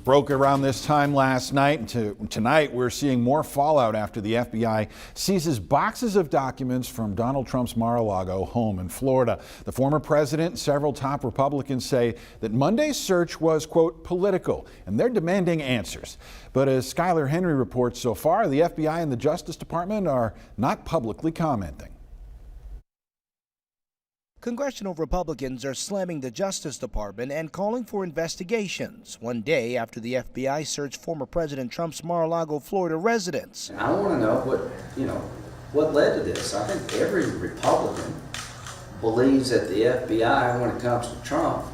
broke around this time last night, and tonight we're seeing more fallout after the FBI seizes boxes of documents from Donald Trump's Mar-a-Lago home in Florida. The former president and several top Republicans say that Monday's search was, quote, political, and they're demanding answers. But as Skylar Henry reports, so far the FBI and the Justice Department are not publicly commenting. Congressional Republicans are slamming the Justice Department and calling for investigations, one day after the FBI searched former President Trump's Mar-a-Lago, Florida residence. I want to know what led to this. I think every Republican believes that the FBI, when it comes to Trump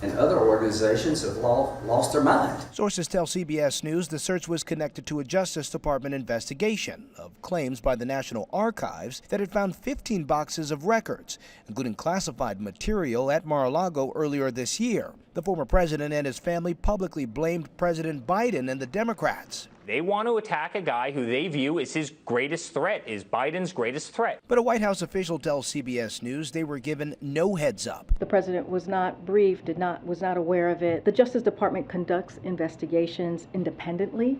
and other organizations, have lost their mind. Sources tell CBS News the search was connected to a Justice Department investigation of claims by the National Archives that it found 15 boxes of records, including classified material at Mar-a-Lago earlier this year. The former president and his family publicly blamed President Biden and the Democrats. They want to attack a guy who they view as his greatest threat, is Biden's greatest threat. But a White House official tells CBS News they were given no heads up. The president was not briefed, was not aware of it. The Justice Department conducts investigations independently,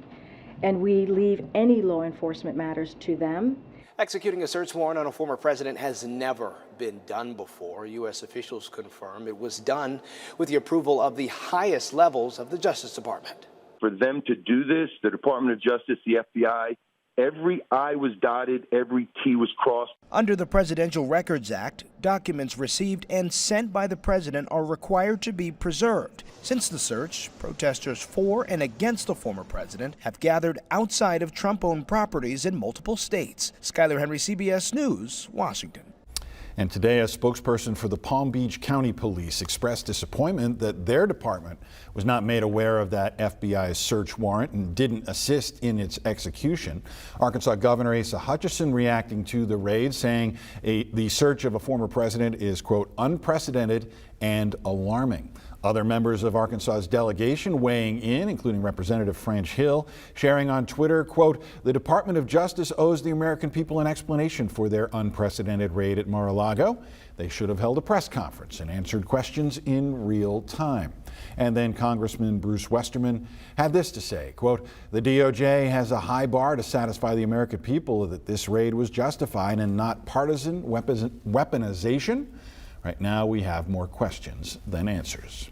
and we leave any law enforcement matters to them. Executing a search warrant on a former president has never been done before. U.S. officials confirm it was done with the approval of the highest levels of the Justice Department. For them to do this, the Department of Justice, the FBI, every I was dotted, every T was crossed. Under the Presidential Records Act, documents received and sent by the president are required to be preserved. Since the search, protesters for and against the former president have gathered outside of Trump-owned properties in multiple states. Skylar Henry, CBS News, Washington. And today, a spokesperson for the Palm Beach County Police expressed disappointment that their department was not made aware of that FBI search warrant and didn't assist in its execution. Arkansas Governor Asa Hutchinson reacting to the raid, saying the search of a former president is, quote, unprecedented and alarming. Other members of Arkansas's delegation weighing in, including Representative French Hill, sharing on Twitter, quote, the Department of Justice owes the American people an explanation for their unprecedented raid at Mar-a-Lago. They should have held a press conference and answered questions in real time. And then Congressman Bruce Westerman had this to say, quote, the DOJ has a high bar to satisfy the American people that this raid was justified and not partisan weaponization. Right now, we have more questions than answers.